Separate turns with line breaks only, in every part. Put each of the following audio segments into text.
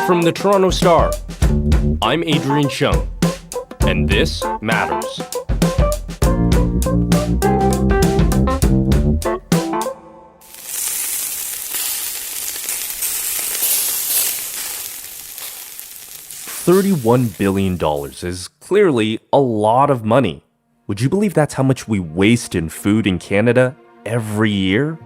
From the Toronto Star, I'm Adrian Chung, and this matters. $31 billion is clearly a lot of money. Would you believe that's how much we waste in food in Canada every year?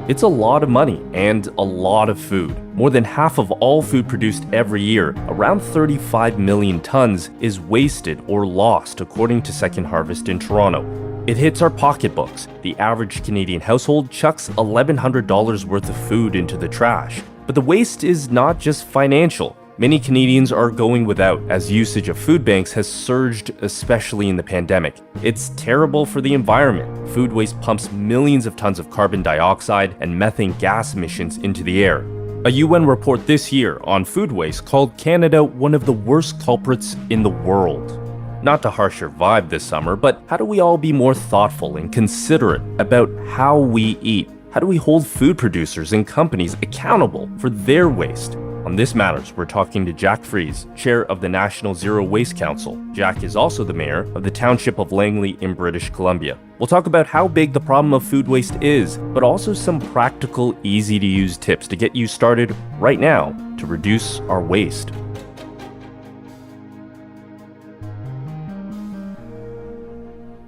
It's a lot of money and a lot of food. More than half of all food produced every year, around 35 million tons, is wasted or lost, according to Second Harvest in Toronto. It hits our pocketbooks. The average Canadian household chucks $1,100 worth of food into the trash. But the waste is not just financial. Many Canadians are going without as usage of food banks has surged, especially in the pandemic. It's terrible for the environment. Food waste pumps millions of tons of carbon dioxide and methane gas emissions into the air. A UN report this year on food waste called Canada one of the worst culprits in the world. Not to harsh your vibe this summer, but how do we all be more thoughtful and considerate about how we eat? How do we hold food producers and companies accountable for their waste? On This Matters, we're talking to Jack Froese, chair of the National Zero Waste Council. Jack is also the mayor of the township of Langley in British Columbia. We'll talk about how big the problem of food waste is, but also some practical, easy-to-use tips to get you started right now to reduce our waste.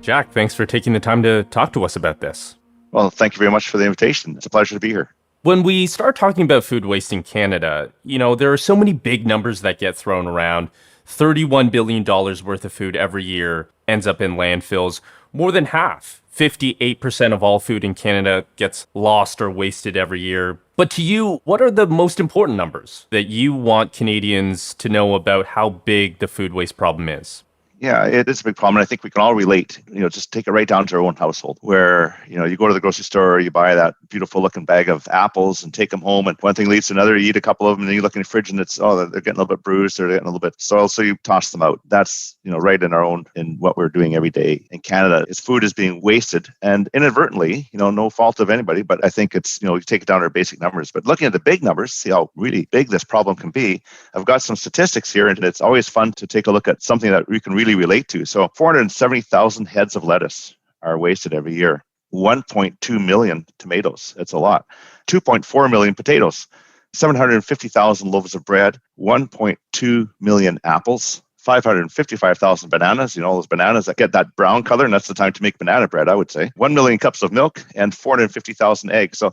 Jack, thanks for taking the time to talk to us about this.
Well, thank you very much for the invitation. It's a pleasure to be here.
When we start talking about food waste in Canada, there are so many big numbers that get thrown around. $31 billion worth of food every year ends up in landfills. More than half, 58% of all food in Canada gets lost or wasted every year. But to you, what are the most important numbers that you want Canadians to know about how big the food waste problem is?
Yeah, it is a big problem. And I think we can all relate, just take it right down to our own household where, you go to the grocery store, you buy that beautiful looking bag of apples and take them home. And one thing leads to another, you eat a couple of them and then you look in the fridge and they're getting a little bit bruised or they're getting a little bit soiled. So you toss them out. That's, right in what we're doing every day in Canada is food is being wasted and inadvertently, no fault of anybody. But I think it's, you take it down to our basic numbers. But looking at the big numbers, see how really big this problem can be. I've got some statistics here and it's always fun to take a look at something that we can really relate to. So 470,000 heads of lettuce are wasted every year. 1.2 million tomatoes. That's a lot. 2.4 million potatoes. 750,000 loaves of bread. 1.2 million apples. 555,000 bananas. Those bananas that get that brown color, and that's the time to make banana bread, I would say. 1 million cups of milk and 450,000 eggs. So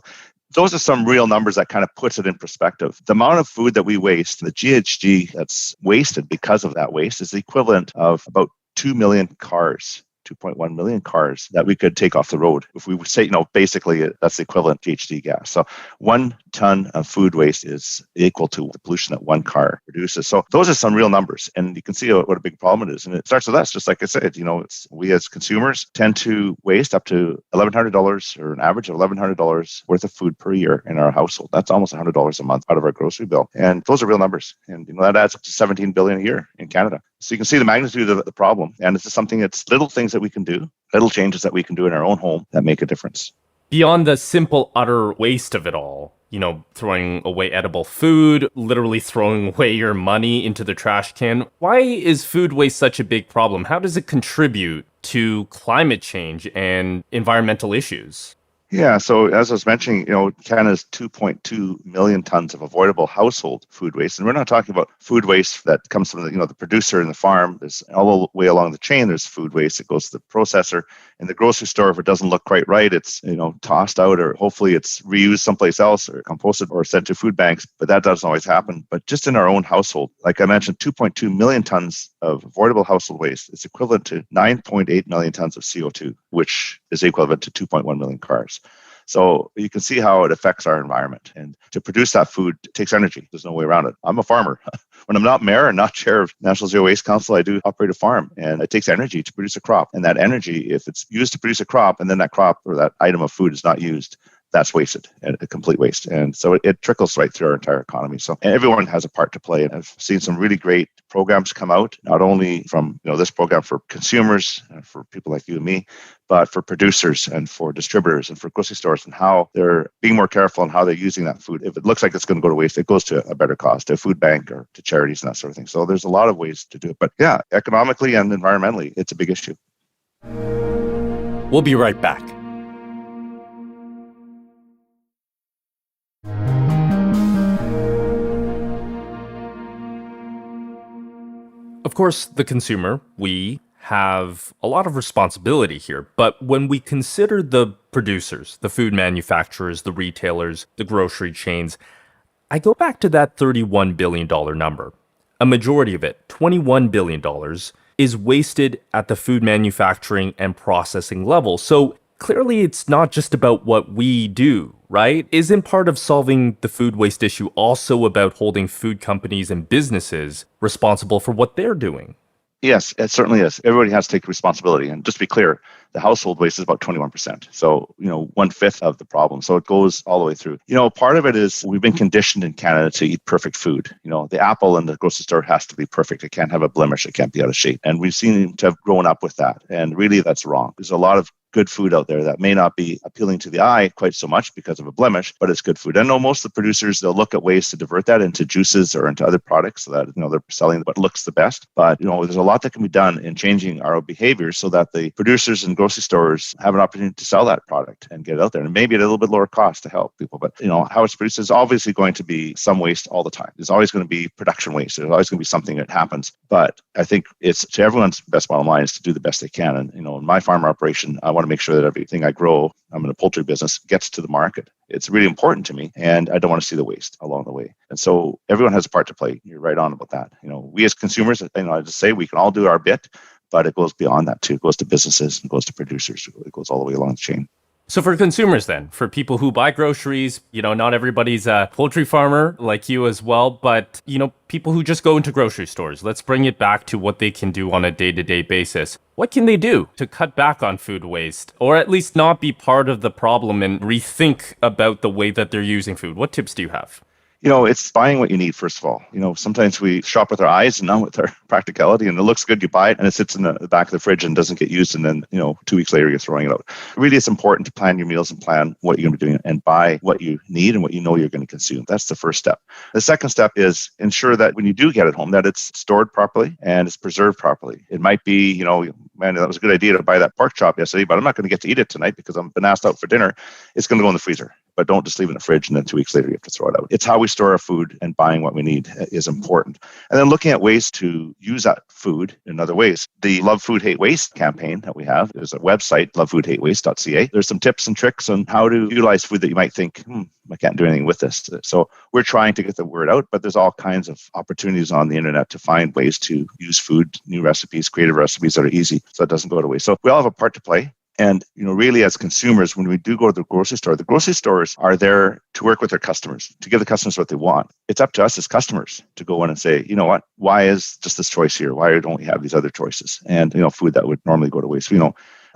those are some real numbers that kind of puts it in perspective. The amount of food that we waste, the GHG that's wasted because of that waste is the equivalent of about 2 million cars, 2.1 million cars that we could take off the road. If we would say, basically that's the equivalent GHG gas. So 1 ton of food waste is equal to the pollution that one car produces. So those are some real numbers. And you can see what a big problem it is. And it starts with us, just like I said, we as consumers tend to waste up to $1,100 or an average of $1,100 worth of food per year in our household. That's almost $100 a month out of our grocery bill. And those are real numbers. And that adds up to $17 billion a year in Canada. So you can see the magnitude of the problem. And it's just something that's little things that we can do, little changes that we can do in our own home that make a difference.
Beyond the simple, utter waste of it all, throwing away edible food, literally throwing away your money into the trash can, why is food waste such a big problem? How does it contribute to climate change and environmental issues?
Yeah, so as I was mentioning, Canada's 2.2 million tons of avoidable household food waste. And we're not talking about food waste that comes from the producer and the farm. There's all the way along the chain, there's food waste that goes to the processor. In the grocery store, if it doesn't look quite right, it's, tossed out or hopefully it's reused someplace else or composted or sent to food banks. But that doesn't always happen. But just in our own household, like I mentioned, 2.2 million tons of avoidable household waste is equivalent to 9.8 million tons of CO2, which is equivalent to 2.1 million cars. So you can see how it affects our environment. And to produce that food takes energy. There's no way around it. I'm a farmer. When I'm not mayor and not chair of National Zero Waste Council, I do operate a farm. And it takes energy to produce a crop. And that energy, if it's used to produce a crop and then that crop or that item of food is not used, that's wasted and a complete waste. And so it trickles right through our entire economy. So everyone has a part to play. And I've seen some really great programs come out, not only from this program for consumers, for people like you and me, but for producers and for distributors and for grocery stores, and how they're being more careful on how they're using that food. If it looks like it's going to go to waste, it goes to a better cause, to a food bank or to charities and that sort of thing. So there's a lot of ways to do it. But yeah, economically and environmentally, it's a big issue.
We'll be right back. Of course, the consumer, we have a lot of responsibility here. But when we consider the producers, the food manufacturers, the retailers, the grocery chains, I go back to that $31 billion number. A majority of it, $21 billion, is wasted at the food manufacturing and processing level. So clearly it's not just about what we do, right? Isn't part of solving the food waste issue also about holding food companies and businesses responsible for what they're doing?
Yes, it certainly is. Everybody has to take responsibility. And just to be clear, the household waste is about 21%. So, 1/5 of the problem. So it goes all the way through. Part of it is we've been conditioned in Canada to eat perfect food. The apple in the grocery store has to be perfect. It can't have a blemish. It can't be out of shape. And we've seen to have grown up with that. And really, that's wrong. There's a lot of good food out there that may not be appealing to the eye quite so much because of a blemish, but it's good food. I know most of the producers, they'll look at ways to divert that into juices or into other products so that, they're selling what looks the best. But, there's a lot that can be done in changing our behavior so that the producers and grocery stores have an opportunity to sell that product and get it out there. And maybe at a little bit lower cost to help people. But, how it's produced is obviously going to be some waste all the time. There's always going to be production waste. There's always going to be something that happens. But I think it's to everyone's best bottom line is to do the best they can. And, in my farm operation, I want to make sure that everything I grow, I'm in a poultry business, gets to the market. It's really important to me, and I don't want to see the waste along the way. And so everyone has a part to play. You're right on about that. We as consumers, I just say we can all do our bit, but it goes beyond that too. It goes to businesses, it goes to producers, it goes all the way along the chain.
So for consumers then, for people who buy groceries, not everybody's a poultry farmer like you as well, but, people who just go into grocery stores, let's bring it back to what they can do on a day-to-day basis. What can they do to cut back on food waste, or at least not be part of the problem and rethink about the way that they're using food? What tips do you have?
It's buying what you need, first of all. Sometimes we shop with our eyes and not with our practicality, and it looks good, you buy it, and it sits in the back of the fridge and doesn't get used, and then, 2 weeks later, you're throwing it out. Really, it's important to plan your meals and plan what you're going to be doing and buy what you need and what you're going to consume. That's the first step. The second step is ensure that when you do get it home, that it's stored properly and it's preserved properly. It might be, man, that was a good idea to buy that pork chop yesterday, but I'm not going to get to eat it tonight because I've been asked out for dinner. It's going to go in the freezer. But don't just leave it in the fridge and then 2 weeks later you have to throw it out. It's how we store our food, and buying what we need is important. And then looking at ways to use that food in other ways. The Love Food, Hate Waste campaign that we have, there's a website, lovefoodhatewaste.ca. There's some tips and tricks on how to utilize food that you might think, I can't do anything with this. So we're trying to get the word out, but there's all kinds of opportunities on the internet to find ways to use food, new recipes, creative recipes that are easy so it doesn't go to waste. So we all have a part to play. And, really, as consumers, when we do go to the grocery stores are there to work with their customers, to give the customers what they want. It's up to us as customers to go in and say, you know what, why is just this choice here? Why don't we have these other choices? And, food that would normally go to waste.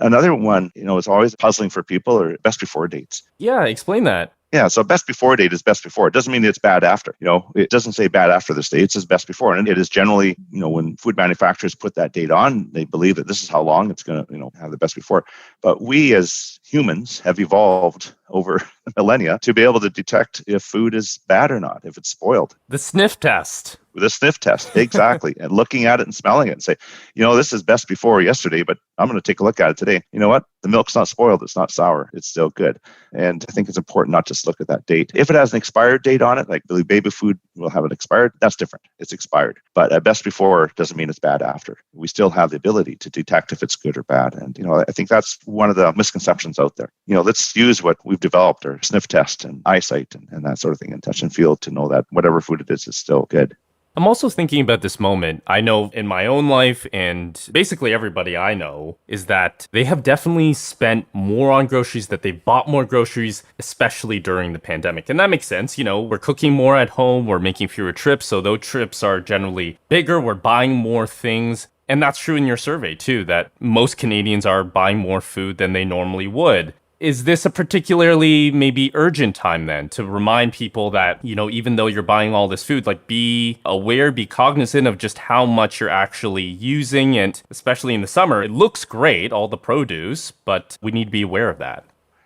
Another one, is always puzzling for people are best before dates.
Yeah, explain that.
Yeah, so best before date is best before. It doesn't mean it's bad after. It doesn't say bad after this date. It says best before. And it is generally, when food manufacturers put that date on, they believe that this is how long it's going to, have the best before. But we as humans have evolved over millennia to be able to detect if food is bad or not, if it's spoiled.
The sniff test.
With a sniff test, exactly. And looking at it and smelling it and say, this is best before yesterday, but I'm going to take a look at it today. You know what? The milk's not spoiled. It's not sour. It's still good. And I think it's important not just look at that date. If it has an expired date on it, like the baby food will have it expired, that's different. It's expired. But at best before doesn't mean it's bad after. We still have the ability to detect if it's good or bad. And, I think that's one of the misconceptions out there. Let's use what we've developed, or sniff test and eyesight and that sort of thing, and touch and feel to know that whatever food it is still good.
I'm also thinking about this moment. I know in my own life, and basically everybody I know, is that they have definitely spent more on groceries, that they bought more groceries, especially during the pandemic. And that makes sense. We're cooking more at home, we're making fewer trips, so those trips are generally bigger, we're buying more things. And that's true in your survey too, that most Canadians are buying more food than they normally would. Is this a particularly maybe urgent time then to remind people that, even though you're buying all this food, like be aware, be cognizant of just how much you're actually using. And especially in the summer, it looks great, all the produce, but we need to be aware of that.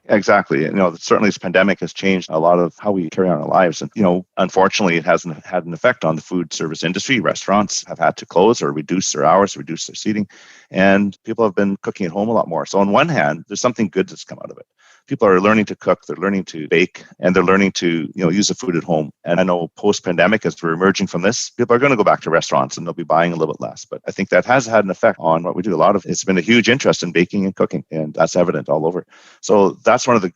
Exactly. Certainly this pandemic has changed a lot of how we carry on our lives. And, unfortunately, it hasn't had an effect on the food service industry. Restaurants have had to close or reduce their hours, reduce their seating, and people have been cooking at home a lot more. So on one hand, there's something good that's come out of it. People are learning to cook, they're learning to bake, and they're learning to, use the food at home. And I know post-pandemic, as we're emerging from this, people are going to go back to restaurants and they'll be buying a little bit less. But I think that has had an effect on what we do. It's been a huge interest in baking and cooking, and that's evident all over. So that's one of the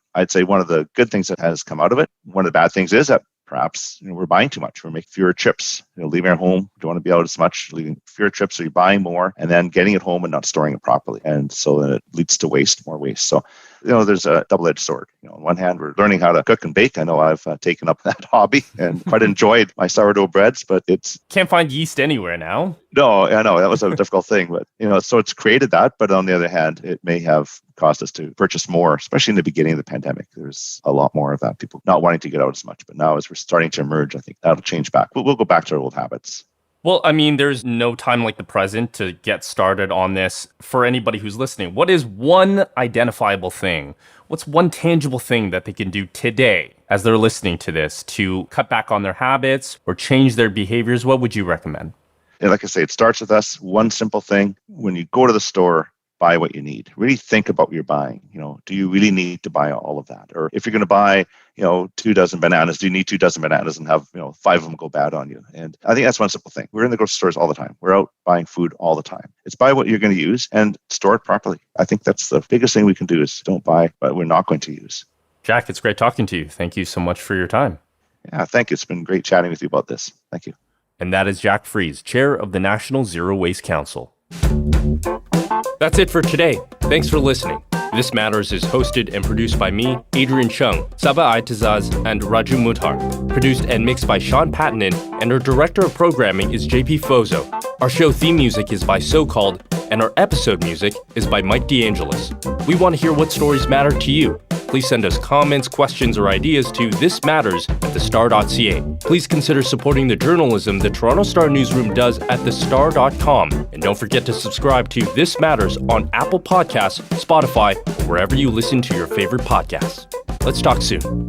good things that has come out of it. One of the bad things is that perhaps we're buying too much. We're making fewer trips. Leaving our home, don't want to be out as much. Leaving fewer trips, so you're buying more, and then getting it home and not storing it properly, and so then it leads to more waste. So, there's a double-edged sword. On one hand, we're learning how to cook and bake. I know I've taken up that hobby and quite enjoyed my sourdough breads, but
can't find yeast anywhere now.
No, I know that was a difficult thing, but so it's created that. But on the other hand, it may have caused us to purchase more, especially in the beginning of the pandemic. There's a lot more of that, people not wanting to get out as much. But now, as we're starting to emerge, I think that'll change back. We'll go back to our old habits.
Well, there's no time like the present to get started on this. For anybody who's listening, what is one identifiable thing? What's one tangible thing that they can do today as they're listening to this to cut back on their habits or change their behaviors? What would you recommend?
And like I say, it starts with us. One simple thing: when you go to the store, buy what you need. Really think about what you're buying. Do you really need to buy all of that? Or if you're going to buy, 2 dozen bananas, do you need 2 dozen bananas and have, 5 of them go bad on you? And I think that's one simple thing. We're in the grocery stores all the time. We're out buying food all the time. It's buy what you're going to use and store it properly. I think that's the biggest thing we can do, is don't buy what we're not going to use.
Jack, it's great talking to you. Thank you so much for your time.
Yeah, thank you. It's been great chatting with you about this. Thank you.
And that is Jack Froese, chair of the National Zero Waste Council. That's it for today. Thanks for listening. This Matters is hosted and produced by me, Adrian Chung, Saba Aitazaz, and Raju Muthar. Produced and mixed by Sean Pattinen, and our director of programming is JP Fozo. Our show theme music is by So Called, and our episode music is by Mike DeAngelis. We want to hear what stories matter to you. Please send us comments, questions, or ideas to thismatters@thestar.ca. Please consider supporting the journalism the Toronto Star newsroom does at thestar.com. And don't forget to subscribe to This Matters on Apple Podcasts, Spotify, or wherever you listen to your favorite podcasts. Let's talk soon.